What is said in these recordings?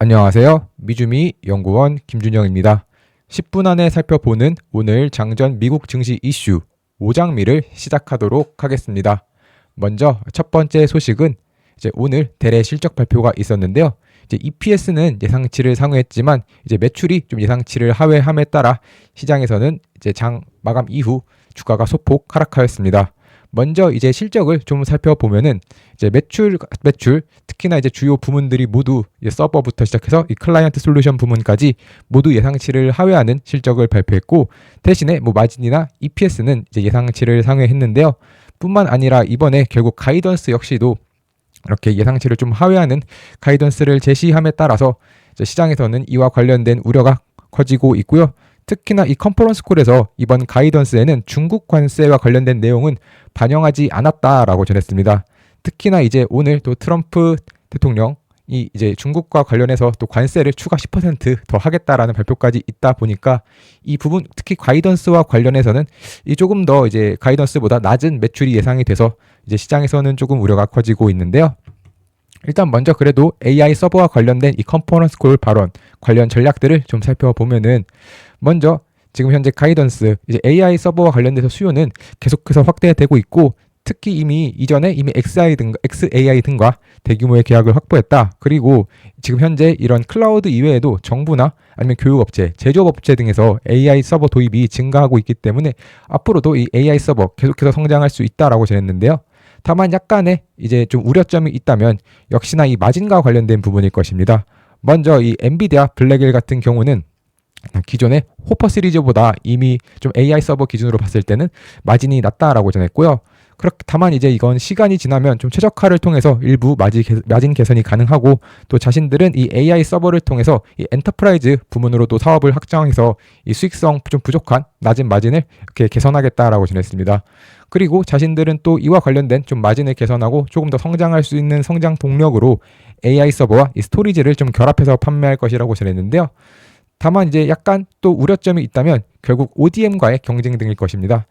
안녕하세요. 미주미 연구원 김준영입니다. 10분 안에 살펴보는 오늘 장전 미국 증시 이슈 5장미를 시작하도록 하겠습니다. 먼저 첫 번째 소식은 오늘 대래 실적 발표가 있었는데요. EPS는 예상치를 상회했지만 매출이 좀 예상치를 하회함에 따라 시장에서는 장 마감 이후 주가가 소폭 하락하였습니다. 먼저 실적을 좀 살펴보면은 매출 특히나 주요 부문들이 모두 서버부터 시작해서 이 클라이언트 솔루션 부문까지 모두 예상치를 하회하는 실적을 발표했고, 대신에 마진이나 EPS는 예상치를 상회했는데요. 뿐만 아니라 이번에 결국 가이던스 역시도 이렇게 예상치를 좀 하회하는 가이던스를 제시함에 따라서 시장에서는 이와 관련된 우려가 커지고 있고요. 특히나 이 컨퍼런스 콜에서 이번 가이던스에는 중국 관세와 관련된 내용은 반영하지 않았다라고 전했습니다. 특히나 오늘 또 트럼프 대통령이 중국과 관련해서 또 관세를 추가 10% 더 하겠다라는 발표까지 있다 보니까 이 부분, 특히 가이던스와 관련해서는 조금 더 가이던스보다 낮은 매출이 예상이 돼서 시장에서는 조금 우려가 커지고 있는데요. 일단 먼저 그래도 AI 서버와 관련된 이 컨퍼런스 콜 발언 관련 전략들을 좀 살펴보면은, 먼저 지금 현재 가이던스 AI 서버와 관련돼서 수요는 계속해서 확대되고 있고, 특히 이전에 XAI 등과 대규모의 계약을 확보했다. 그리고 지금 현재 이런 클라우드 이외에도 정부나 아니면 교육업체, 제조업체 등에서 AI 서버 도입이 증가하고 있기 때문에 앞으로도 이 AI 서버 계속해서 성장할 수 있다라고 전했는데요. 다만 약간의 좀 우려점이 있다면 역시나 이 마진과 관련된 부분일 것입니다. 먼저 이 엔비디아 블랙일 같은 경우는 기존의 호퍼 시리즈보다 이미 좀 AI 서버 기준으로 봤을 때는 마진이 낮다라고 전했고요. 다만 이건 시간이 지나면 좀 최적화를 통해서 일부 마진 개선이 가능하고, 또 자신들은 이 AI 서버를 통해서 이 엔터프라이즈 부문으로도 사업을 확장해서 이 수익성 좀 부족한 낮은 마진을 이렇게 개선하겠다라고 전했습니다. 그리고 자신들은 또 이와 관련된 좀 마진을 개선하고 조금 더 성장할 수 있는 성장 동력으로 AI 서버와 이 스토리지를 좀 결합해서 판매할 것이라고 전했는데요. 다만 약간 또 우려점이 있다면 결국 ODM과의 경쟁 등일 것입니다.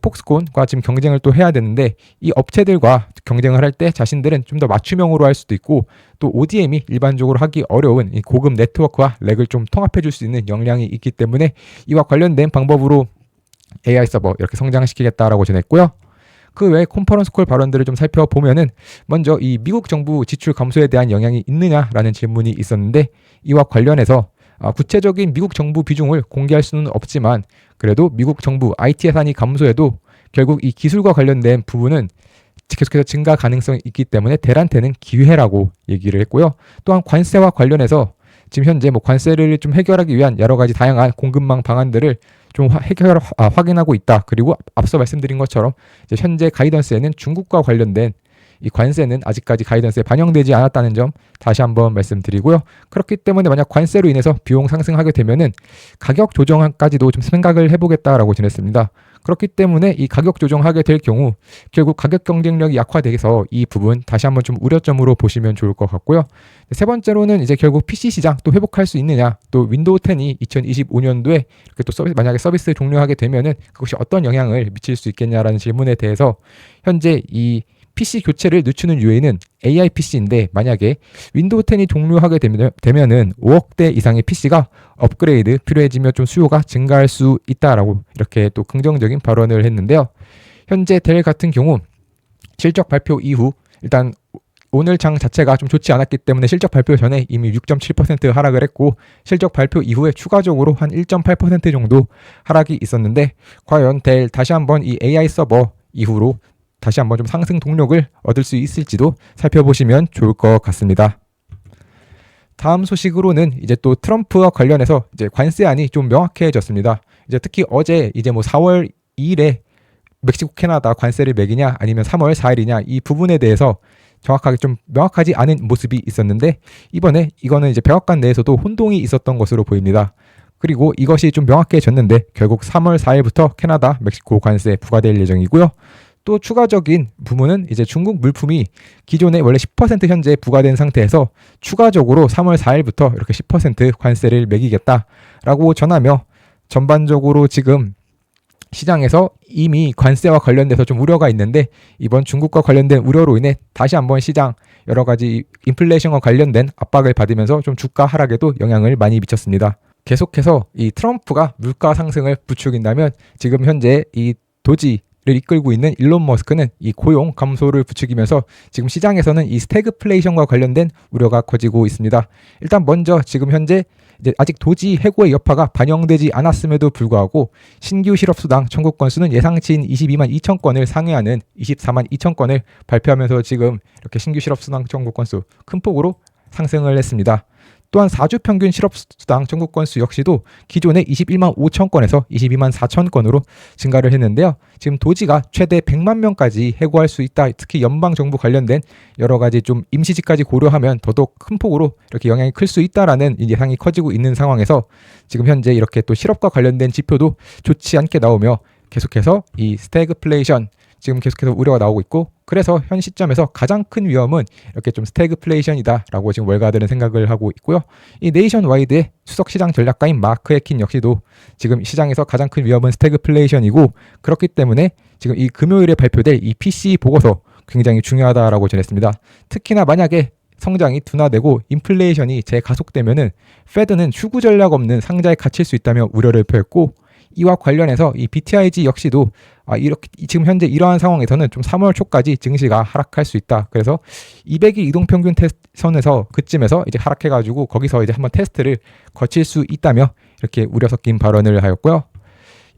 폭스콘과 지금 경쟁을 또 해야 되는데, 이 업체들과 경쟁을 할 때 자신들은 좀 더 맞춤형으로 할 수도 있고, 또 ODM이 일반적으로 하기 어려운 이 고급 네트워크와 렉을 좀 통합해 줄 수 있는 역량이 있기 때문에 이와 관련된 방법으로 AI 서버 이렇게 성장시키겠다라고 전했고요. 그 외에 컨퍼런스 콜 발언들을 좀 살펴보면은, 먼저 이 미국 정부 지출 감소에 대한 영향이 있느냐라는 질문이 있었는데, 이와 관련해서 구체적인 미국 정부 비중을 공개할 수는 없지만 그래도 미국 정부 IT 예산이 감소해도 결국 이 기술과 관련된 부분은 계속해서 증가 가능성이 있기 때문에 델한테는 기회라고 얘기를 했고요. 또한 관세와 관련해서 지금 현재 관세를 좀 해결하기 위한 여러 가지 다양한 공급망 방안들을 좀 확인하고 있다. 그리고 앞서 말씀드린 것처럼 현재 가이던스에는 중국과 관련된 이 관세는 아직까지 가이던스에 반영되지 않았다는 점 다시 한번 말씀드리고요. 그렇기 때문에 만약 관세로 인해서 비용 상승하게 되면은 가격 조정까지도 좀 생각을 해보겠다라고 전했습니다. 그렇기 때문에 이 가격 조정하게 될 경우 결국 가격 경쟁력이 약화돼서 이 부분 다시 한번 좀 우려점으로 보시면 좋을 것 같고요. 세 번째로는 결국 PC 시장 또 회복할 수 있느냐, 또 윈도우 10이 2025년도에 이렇게 또 만약에 서비스 종료하게 되면은 그것이 어떤 영향을 미칠 수 있겠냐라는 질문에 대해서, 현재 이 PC 교체를 늦추는 요인은 AI PC인데 만약에 윈도우 10이 종료하게 되면은 5억대 이상의 PC가 업그레이드 필요해지며 좀 수요가 증가할 수 있다라고 이렇게 또 긍정적인 발언을 했는데요. 현재 델 같은 경우 실적 발표 이후 일단 오늘 장 자체가 좀 좋지 않았기 때문에 실적 발표 전에 이미 6.7% 하락을 했고, 실적 발표 이후에 추가적으로 한 1.8% 정도 하락이 있었는데, 과연 델 다시 한번 이 AI 서버 이후로 다시 한번 좀 상승 동력을 얻을 수 있을지도 살펴보시면 좋을 것 같습니다. 다음 소식으로는 또 트럼프와 관련해서 관세안이 좀 명확해졌습니다. 특히 어제 4월 2일에 멕시코 캐나다 관세를 매기냐 아니면 3월 4일이냐 이 부분에 대해서 정확하게 좀 명확하지 않은 모습이 있었는데, 이번에 이거는 백악관 내에서도 혼동이 있었던 것으로 보입니다. 그리고 이것이 좀 명확해졌는데 결국 3월 4일부터 캐나다, 멕시코 관세 부과될 예정이고요. 또 추가적인 부분은 중국 물품이 기존에 원래 10% 현재 부과된 상태에서 추가적으로 3월 4일부터 이렇게 10% 관세를 매기겠다라고 전하며, 전반적으로 지금 시장에서 이미 관세와 관련돼서 좀 우려가 있는데, 이번 중국과 관련된 우려로 인해 다시 한번 시장 여러 가지 인플레이션과 관련된 압박을 받으면서 좀 주가 하락에도 영향을 많이 미쳤습니다. 계속해서 이 트럼프가 물가 상승을 부추긴다면 지금 현재 이 도지를 이끌고 있는 일론 머스크는 이 고용 감소를 부추기면서 지금 시장에서는 이 스태그플레이션과 관련된 우려가 커지고 있습니다. 일단 먼저 지금 현재 이제 아직 도지 해고의 여파가 반영되지 않았음에도 불구하고 신규 실업수당 청구 건수는 예상치인 22만 2천 건을 상회하는 24만 2천 건을 발표하면서 지금 이렇게 신규 실업수당 청구 건수 큰 폭으로 상승을 했습니다. 또한 4주 평균 실업수당 청구 건수 역시도 기존의 21만 5천 건에서 22만 4천 건으로 증가를 했는데요. 지금 도지가 최대 100만 명까지 해고할 수 있다. 특히 연방정부 관련된 여러 가지 좀 임시직까지 고려하면 더더욱 큰 폭으로 이렇게 영향이 클 수 있다라는 예상이 커지고 있는 상황에서 지금 현재 이렇게 또 실업과 관련된 지표도 좋지 않게 나오며 계속해서 이 스태그플레이션 지금 계속해서 우려가 나오고 있고, 그래서 현 시점에서 가장 큰 위험은 이렇게 좀 스태그플레이션이다라고 지금 월가들은 생각을 하고 있고요. 이 네이션와이드의 수석시장 전략가인 마크 해킨 역시도 지금 시장에서 가장 큰 위험은 스태그플레이션이고, 그렇기 때문에 지금 이 금요일에 발표될 이 PCE 보고서 굉장히 중요하다라고 전했습니다. 특히나 만약에 성장이 둔화되고 인플레이션이 재가속되면은 페드는 추구 전략 없는 상자에 갇힐 수 있다며 우려를 표했고, 이와 관련해서 이 BTIG 역시도 이렇게 지금 현재 이러한 상황에서는 좀 3월 초까지 증시가 하락할 수 있다. 그래서 200일 이동평균 선에서 그쯤에서 이제 하락해가지고 거기서 이제 한번 테스트를 거칠 수 있다며 이렇게 우려 섞인 발언을 하였고요.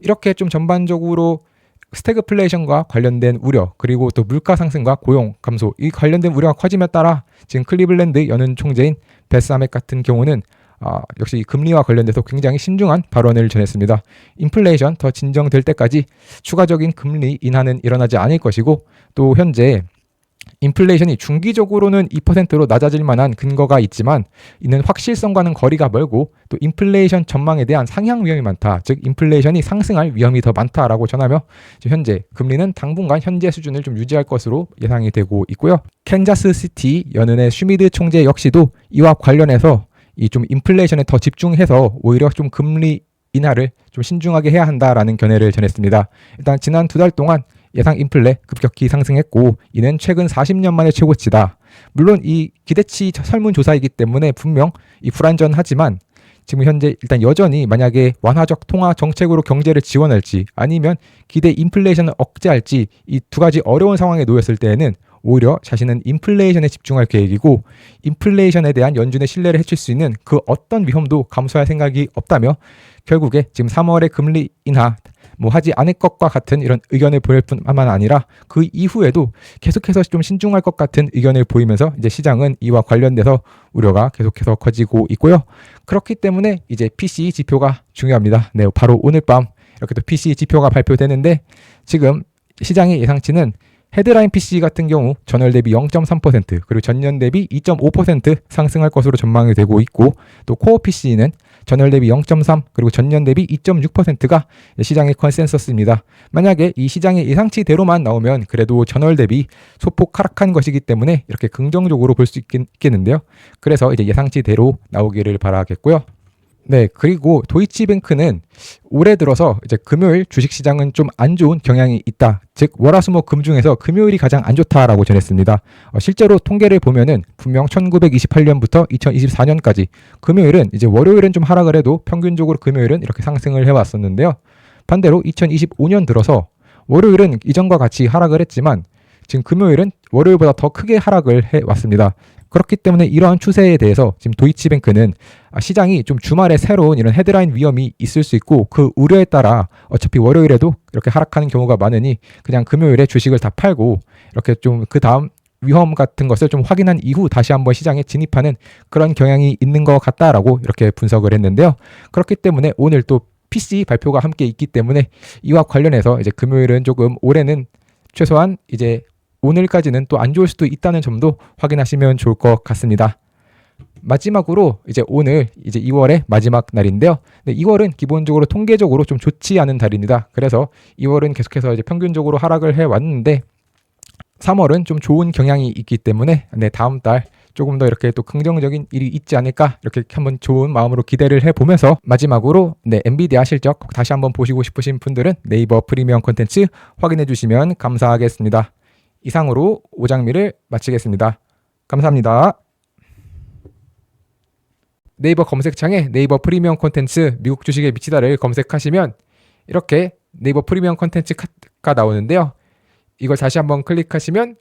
이렇게 좀 전반적으로 스태그플레이션과 관련된 우려, 그리고 또 물가 상승과 고용 감소, 이 관련된 우려가 커짐에 따라 지금 클리블랜드 연은 총재인 베스 아멧 같은 경우는 역시 금리와 관련돼서 굉장히 신중한 발언을 전했습니다. 인플레이션 더 진정될 때까지 추가적인 금리 인하는 일어나지 않을 것이고, 또 현재 인플레이션이 중기적으로는 2%로 낮아질 만한 근거가 있지만 이는 확실성과는 거리가 멀고, 또 인플레이션 전망에 대한 상향 위험이 많다. 즉 인플레이션이 상승할 위험이 더 많다라고 전하며 현재 금리는 당분간 현재 수준을 좀 유지할 것으로 예상이 되고 있고요. 캔자스시티 연은의 슈미드 총재 역시도 이와 관련해서 이 좀 인플레이션에 더 집중해서 오히려 좀 금리 인하를 좀 신중하게 해야 한다라는 견해를 전했습니다. 일단 지난 2달 동안 예상 인플레 급격히 상승했고, 이는 최근 40년 만의 최고치다. 물론 이 기대치 설문조사이기 때문에 분명 이 불안전하지만 지금 현재 일단 여전히 만약에 완화적 통화 정책으로 경제를 지원할지 아니면 기대 인플레이션을 억제할지 이 두 가지 어려운 상황에 놓였을 때에는 오히려 자신은 인플레이션에 집중할 계획이고, 인플레이션에 대한 연준의 신뢰를 해칠 수 있는 그 어떤 위험도 감수할 생각이 없다며 결국에 지금 3월에 금리 인하 하지 않을 것과 같은 이런 의견을 보일 뿐만 아니라 그 이후에도 계속해서 좀 신중할 것 같은 의견을 보이면서 이제 시장은 이와 관련돼서 우려가 계속해서 커지고 있고요. 그렇기 때문에 이제 PCE 지표가 중요합니다. 네, 바로 오늘 밤 이렇게 또 PCE 지표가 발표되는데, 지금 시장의 예상치는 헤드라인 PCE 같은 경우 전월 대비 0.3% 그리고 전년 대비 2.5% 상승할 것으로 전망이 되고 있고, 또 코어 PCE는 전월 대비 0.3 그리고 전년 대비 2.6%가 시장의 컨센서스입니다. 만약에 이 시장의 예상치대로만 나오면 그래도 전월 대비 소폭 하락한 것이기 때문에 이렇게 긍정적으로 볼 수 있겠는데요. 그래서 이제 예상치대로 나오기를 바라겠고요. 네, 그리고 도이치뱅크는 올해 들어서 이제 금요일 주식시장은 좀 안 좋은 경향이 있다. 즉 월화수목금 중에서 금요일이 가장 안 좋다라고 전했습니다. 실제로 통계를 보면은 분명 1928년부터 2024년까지 금요일은 이제 월요일은 좀 하락을 해도 평균적으로 금요일은 이렇게 상승을 해왔었는데요. 반대로 2025년 들어서 월요일은 이전과 같이 하락을 했지만 지금 금요일은 월요일보다 더 크게 하락을 해왔습니다. 그렇기 때문에 이러한 추세에 대해서 지금 도이치뱅크는 시장이 좀 주말에 새로운 이런 헤드라인 위험이 있을 수 있고, 그 우려에 따라 어차피 월요일에도 이렇게 하락하는 경우가 많으니 그냥 금요일에 주식을 다 팔고 이렇게 좀 그 다음 위험 같은 것을 좀 확인한 이후 다시 한번 시장에 진입하는 그런 경향이 있는 것 같다라고 이렇게 분석을 했는데요. 그렇기 때문에 오늘 또 PC 발표가 함께 있기 때문에 이와 관련해서 이제 금요일은 조금 올해는 최소한 이제 오늘까지는 또 안 좋을 수도 있다는 점도 확인하시면 좋을 것 같습니다. 마지막으로 이제 오늘 이제 2월의 마지막 날인데요. 네, 2월은 기본적으로 통계적으로 좀 좋지 않은 달입니다. 그래서 2월은 계속해서 이제 평균적으로 하락을 해 왔는데 3월은 좀 좋은 경향이 있기 때문에 네, 다음 달 조금 더 이렇게 또 긍정적인 일이 있지 않을까 이렇게 한번 좋은 마음으로 기대를 해보면서 마지막으로 네, 엔비디아 실적 다시 한번 보시고 싶으신 분들은 네이버 프리미엄 콘텐츠 확인해 주시면 감사하겠습니다. 이상으로 오장미를 마치겠습니다. 감사합니다. 네이버 검색창에 네이버 프리미엄 콘텐츠 미국 주식에 미치다를 검색하시면 이렇게 네이버 프리미엄 콘텐츠가 나오는데요. 이걸 다시 한번 클릭하시면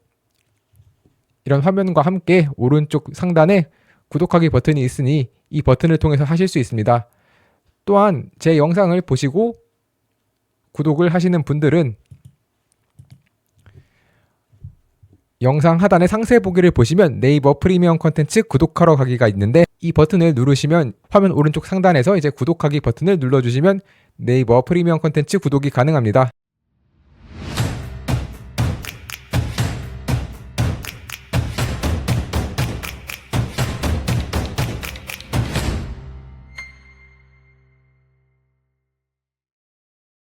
이런 화면과 함께 오른쪽 상단에 구독하기 버튼이 있으니 이 버튼을 통해서 하실 수 있습니다. 또한 제 영상을 보시고 구독을 하시는 분들은 영상 하단의 상세 보기를 보시면 네이버 프리미엄 콘텐츠 구독하러 가기가 있는데 이 버튼을 누르시면 화면 오른쪽 상단에서 이제 구독하기 버튼을 눌러주시면 네이버 프리미엄 콘텐츠 구독이 가능합니다.